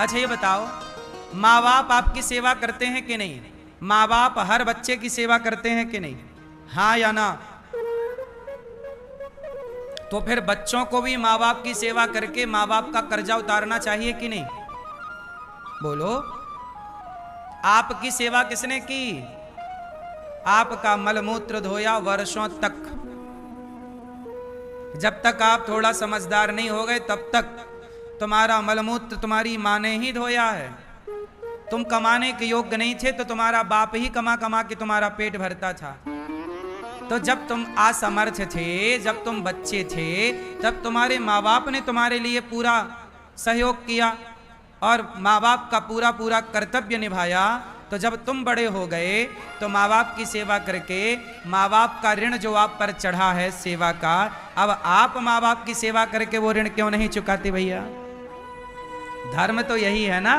अच्छा ये बताओ, माँ बाप आपकी सेवा करते हैं कि नहीं? माँ बाप हर बच्चे की सेवा करते हैं कि नहीं? हाँ या ना? तो फिर बच्चों को भी माँ बाप की सेवा करके माँ बाप का कर्जा उतारना चाहिए कि नहीं? बोलो। आपकी सेवा किसने की? आपका मलमूत्र धोया वर्षों तक। जब तक आप थोड़ा समझदार नहीं हो गए तब तक तुम्हारा मलमूत्र तुम्हारी माँ ने ही धोया है। तुम कमाने के योग्य नहीं थे तो तुम्हारा बाप ही कमा कमा के तुम्हारा पेट भरता था। तो जब तुम असमर्थ थे, जब तुम बच्चे थे, तब तुम्हारे माँ बाप ने तुम्हारे लिए पूरा सहयोग किया और माँ बाप का पूरा पूरा कर्तव्य निभाया। तो जब तुम बड़े हो गए तो माँ बाप की सेवा करके माँ बाप का ऋण जो आप पर चढ़ा है सेवा का, अब आप माँ बाप की सेवा करके वो ऋण क्यों नहीं चुकाते भैया? धर्म तो यही है ना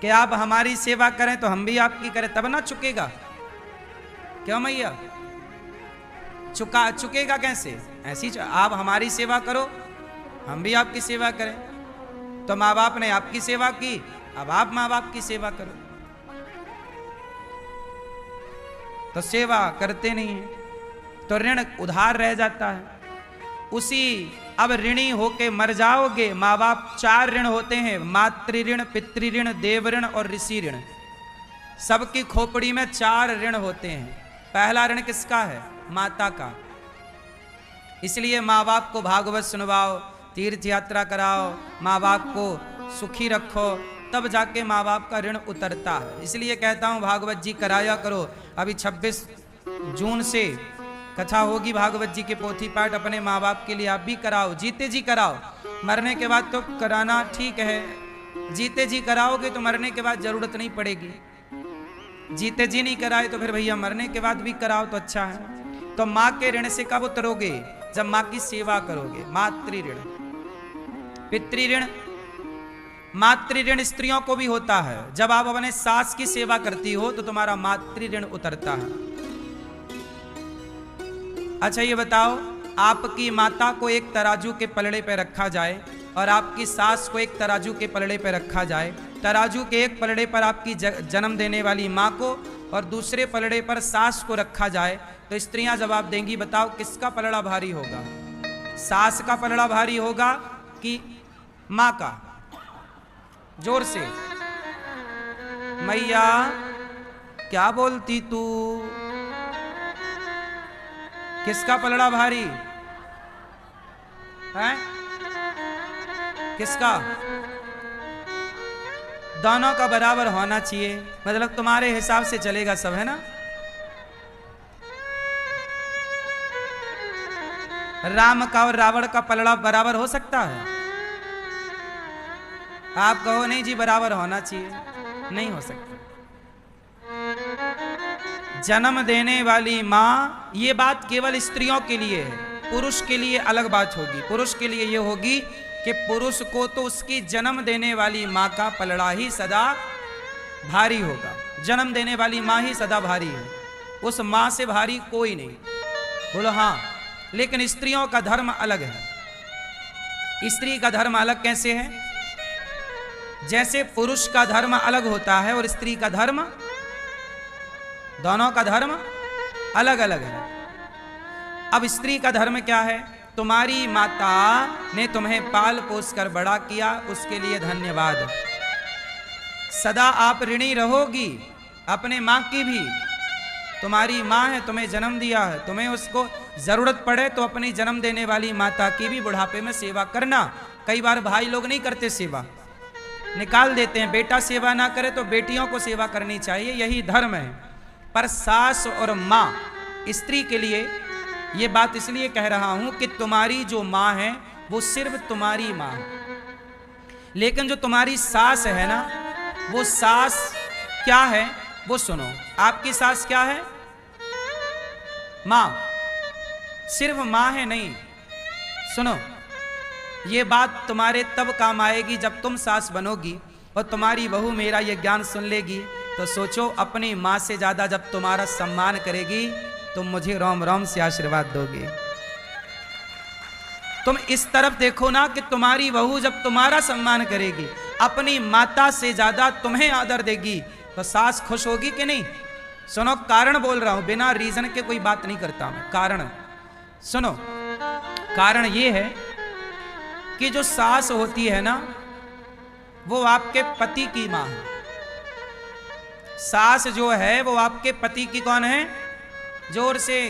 कि आप हमारी सेवा करें तो हम भी आपकी करें, तब ना चुकेगा। क्यों भैया? चुकेगा कैसे? ऐसी आप हमारी सेवा करो, हम भी आपकी सेवा करें। तो माँ बाप ने आपकी सेवा की, अब आप माँ बाप की सेवा करो। तो सेवा करते नहीं है तो ऋण उधार रह जाता है। उसी अब ऋणी होके मर जाओगे। माँ बाप 4 ऋण होते हैं, मातृ ऋण, पितृ ऋण, देव ऋण और ऋषि ऋण। सबकी खोपड़ी में 4 ऋण होते हैं। पहला ऋण किसका है? माता का। इसलिए माँ बाप को भागवत सुनवाओ, तीर्थ यात्रा कराओ, माँ बाप को सुखी रखो, तब जाके माँ बाप का ऋण उतरता है। इसलिए कहता हूँ भागवत जी कराया करो। अभी 26 जून से कथा होगी भागवत जी के पोथी पाठ, अपने माँ बाप के लिए आप भी कराओ, जीते जी कराओ। मरने के बाद तो कराना ठीक है, जीते जी कराओगे तो मरने के बाद जरूरत नहीं पड़ेगी। जीते जी नहीं कराए तो फिर भैया मरने के बाद भी कराओ तो अच्छा है। तो माँ के ऋण से कब उतरोगे? जब माँ की सेवा करोगे। मातृ ऋण, पितृ ऋण। मातृ ऋण स्त्रियों को भी होता है। जब आप अपने सास की सेवा करती हो तो तुम्हारा मातृ ऋण उतरता है। अच्छा ये बताओ, आपकी माता को एक तराजू के पलड़े पे रखा जाए और आपकी सास को एक तराजू के पलड़े पे रखा जाए। तराजू के एक पलड़े पर आपकी जन्म देने वाली माँ को और दूसरे पलड़े पर सास को रखा जाए तो स्त्रियां जवाब देंगी, बताओ किसका पलड़ा भारी होगा? सास का पलड़ा भारी होगा कि माँ का? जोर से। मैया क्या बोलती तू? किसका पलड़ा भारी है? किसका? दोनों का बराबर होना चाहिए, मतलब तुम्हारे हिसाब से चलेगा सब, है ना? राम का और रावण का पलड़ा बराबर हो सकता है? आप कहो नहीं जी बराबर होना चाहिए, नहीं हो सकता। जन्म देने वाली माँ, ये बात केवल स्त्रियों के लिए है, पुरुष के लिए अलग बात होगी। पुरुष के लिए ये होगी कि पुरुष को तो उसकी जन्म देने वाली माँ का पलड़ा ही सदा भारी होगा। जन्म देने वाली माँ ही सदा भारी है, उस माँ से भारी कोई नहीं। बोलो हाँ। लेकिन स्त्रियों का धर्म अलग है। स्त्री का धर्म अलग कैसे है? जैसे पुरुष का धर्म अलग होता है और स्त्री का धर्म, दोनों का धर्म अलग अलग है। अब स्त्री का धर्म क्या है? तुम्हारी माता ने तुम्हें पाल पोस कर बड़ा किया, उसके लिए धन्यवाद। सदा आप ऋणी रहोगी अपने माँ की भी। तुम्हारी माँ है, तुम्हें जन्म दिया है, तुम्हें उसको जरूरत पड़े तो अपनी जन्म देने वाली माता की भी बुढ़ापे में सेवा करना। कई बार भाई लोग नहीं करते सेवा, निकाल देते हैं। बेटा सेवा ना करे तो बेटियों को सेवा करनी चाहिए, यही धर्म है। पर सास और माँ, स्त्री के लिए ये बात इसलिए कह रहा हूं कि तुम्हारी जो माँ है वो सिर्फ तुम्हारी माँ है, लेकिन जो तुम्हारी सास है ना, वो सास क्या है वो सुनो। आपकी सास क्या है? माँ। सिर्फ माँ है नहीं, सुनो, ये बात तुम्हारे तब काम आएगी जब तुम सास बनोगी और तुम्हारी बहू मेरा ये ज्ञान सुन लेगी। तो सोचो, अपनी माँ से ज्यादा जब तुम्हारा सम्मान करेगी तुम मुझे रोम रोम से आशीर्वाद दोगे। तुम इस तरफ देखो ना कि तुम्हारी बहू जब तुम्हारा सम्मान करेगी, अपनी माता से ज्यादा तुम्हें आदर देगी तो सास खुश होगी कि नहीं? सुनो, कारण बोल रहा हूं, बिना रीजन के कोई बात नहीं करता मैं। कारण सुनो, कारण ये है कि जो सास होती है ना, वो आपके पति की मां है। सास जो है वो आपके पति की कौन है? जोर से।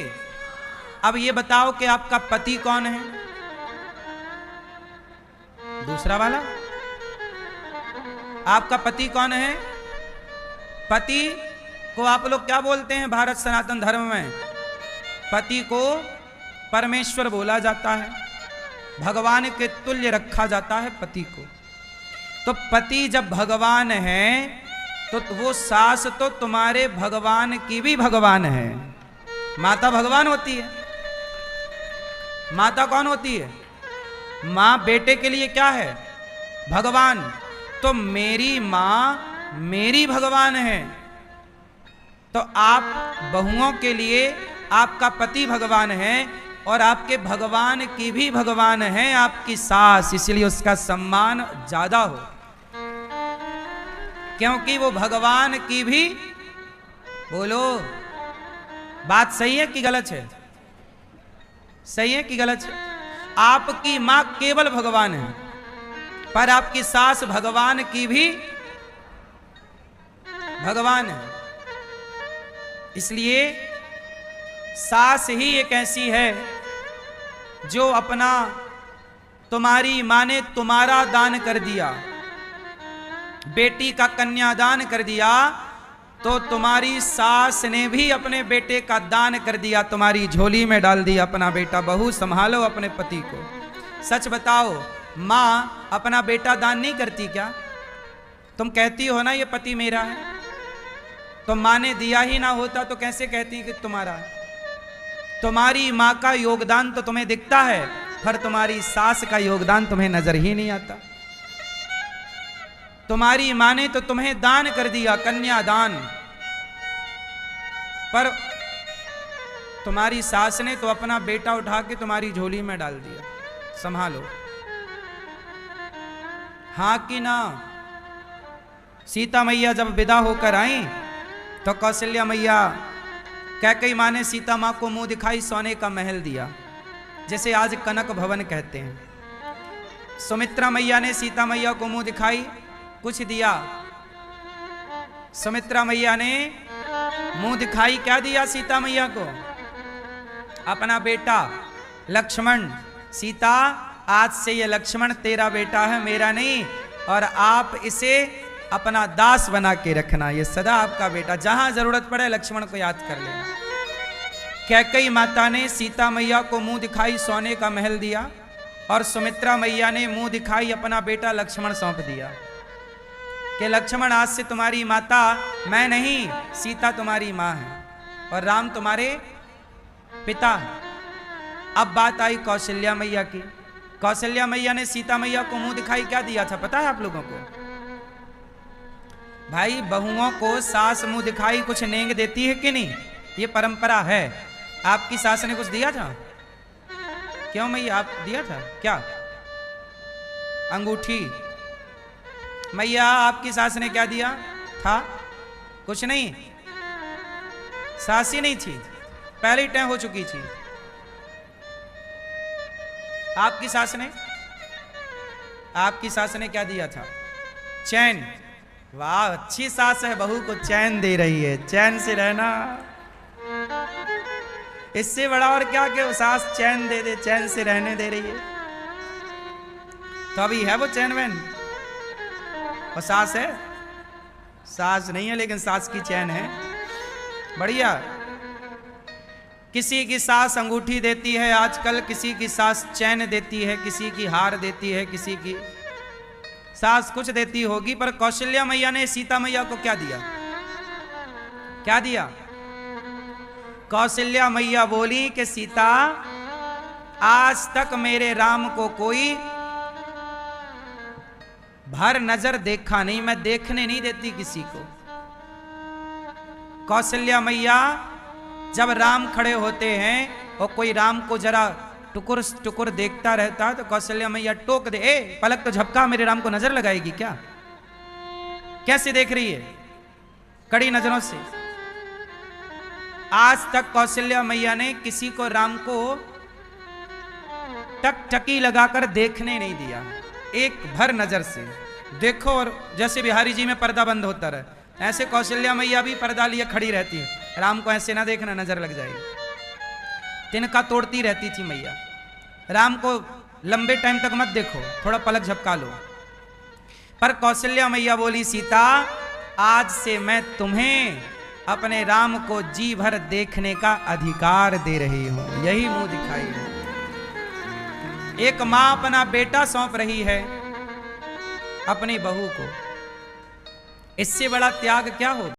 अब ये बताओ कि आपका पति कौन है? दूसरा वाला। आपका पति कौन है? पति को आप लोग क्या बोलते हैं भारत सनातन धर्म में? पति को परमेश्वर बोला जाता है, भगवान के तुल्य रखा जाता है पति को। तो पति जब भगवान है तो वो सास तो तुम्हारे भगवान की भी भगवान है। माता भगवान होती है। माता कौन होती है? मां बेटे के लिए क्या है? भगवान। तो मेरी मां मेरी भगवान है। तो आप बहुओं के लिए आपका पति भगवान है और आपके भगवान की भी भगवान है आपकी सास, इसलिए उसका सम्मान ज्यादा हो, क्योंकि वो भगवान की भी। बोलो, बात सही है कि गलत है? सही है कि गलत है? आपकी मां केवल भगवान है, पर आपकी सास भगवान की भी भगवान है। इसलिए सास ही एक ऐसी है जो अपना, तुम्हारी मां ने तुम्हारा दान कर दिया, बेटी का कन्यादान कर दिया, तो तुम्हारी सास ने भी अपने बेटे का दान कर दिया, तुम्हारी झोली में डाल दिया अपना बेटा। बहू संभालो अपने पति को। सच बताओ, मां अपना बेटा दान नहीं करती क्या? तुम कहती हो ना ये पति मेरा है, तो मां ने दिया ही ना होता तो कैसे कहती कि तुम्हारा है? तुम्हारी मां का योगदान तो तुम्हें दिखता है, पर तुम्हारी सास का योगदान तुम्हें नजर ही नहीं आता। तुम्हारी मां ने तो तुम्हें दान कर दिया, कन्यादान, पर तुम्हारी सास ने तो अपना बेटा उठा के तुम्हारी झोली में डाल दिया। संभालो। हाँ कि ना? सीता मैया जब विदा होकर आई तो कौशल्या मैया, कैकेयी मां ने सीता मां को मुंह दिखाई, सोने का महल दिया, जैसे आज कनक भवन कहते हैं। सुमित्रा मैया ने सीता मैया को मुंह दिखाई, कुछ दिया। सुमित्रा मैया ने मुंह दिखाई, क्या दिया सीता मैया को? अपना बेटा लक्ष्मण। सीता, आज से ये लक्ष्मण तेरा बेटा है, मेरा नहीं, और आप इसे अपना दास बना के रखना, ये सदा आपका बेटा, जहां जरूरत पड़े लक्ष्मण को याद कर लेना। कैकेयी माता ने सीता मैया को मुंह दिखाई, सोने का महल दिया, और सुमित्रा मैया ने मुंह दिखाई, अपना बेटा लक्ष्मण सौंप दिया कि लक्ष्मण, आज से तुम्हारी माता मैं नहीं, सीता तुम्हारी मां है और राम तुम्हारे पिता है। अब बात आई कौशल्या मैया की। कौशल्या मैया ने सीता मैया को मुंह दिखाई, क्या दिया था पता है आप लोगों को? भाई, बहुओं को सास मुंह दिखाई कुछ नेंग देती है कि नहीं? ये परंपरा है। आपकी सास ने कुछ दिया था? क्यों मैया, आप दिया था क्या? अंगूठी। मैया, आपकी सास ने क्या दिया था? कुछ नहीं, सास ही नहीं थी, पहले ही तय हो चुकी थी। आपकी सास ने क्या दिया था? चैन। वाह, अच्छी सास है, बहू को चैन दे रही है, चैन से रहना। इससे बड़ा और क्या कि वो सास चैन दे दे, चैन से रहने दे रही है। तो अभी है वो चैन वैन? और सास है? सास नहीं है, लेकिन सास की चैन है। बढ़िया। किसी की सास अंगूठी देती है आजकल, किसी की सास चैन देती है, किसी की हार देती है, किसी की सास कुछ देती होगी। पर कौशल्या मैया ने सीता मैया को क्या दिया? क्या दिया? कौशल्या मैया बोली कि सीता, आज तक मेरे राम को कोई भर नजर देखा नहीं, मैं देखने नहीं देती किसी को। कौशल्या मैया, जब राम खड़े होते हैं और कोई राम को जरा टुकुर टुकुर देखता रहता है तो कौशल्या मैया टोक दे, ए पलक तो झपका, मेरे राम को नजर लगाएगी क्या? कैसे देख रही है? कड़ी नजरों से। आज तक कौशल्या मैया ने किसी को राम को टकटकी लगाकर देखने नहीं दिया, एक भर नजर से देखो। और जैसे बिहारी जी में पर्दा बंद होता रहे, ऐसे कौशल्या मैया भी पर्दा लिए खड़ी रहती है, राम को ऐसे ना देखना, नजर लग जाएगी। तिनका तोड़ती रहती थी मैया, राम को लंबे टाइम तक मत देखो, थोड़ा पलक झपका लो। पर कौशल्या मैया बोली, सीता आज से मैं तुम्हें अपने राम को जी भर देखने का अधिकार दे रही हूं। यही मुंह दिखाई है। एक मां अपना बेटा सौंप रही है अपनी बहू को, इससे बड़ा त्याग क्या हो।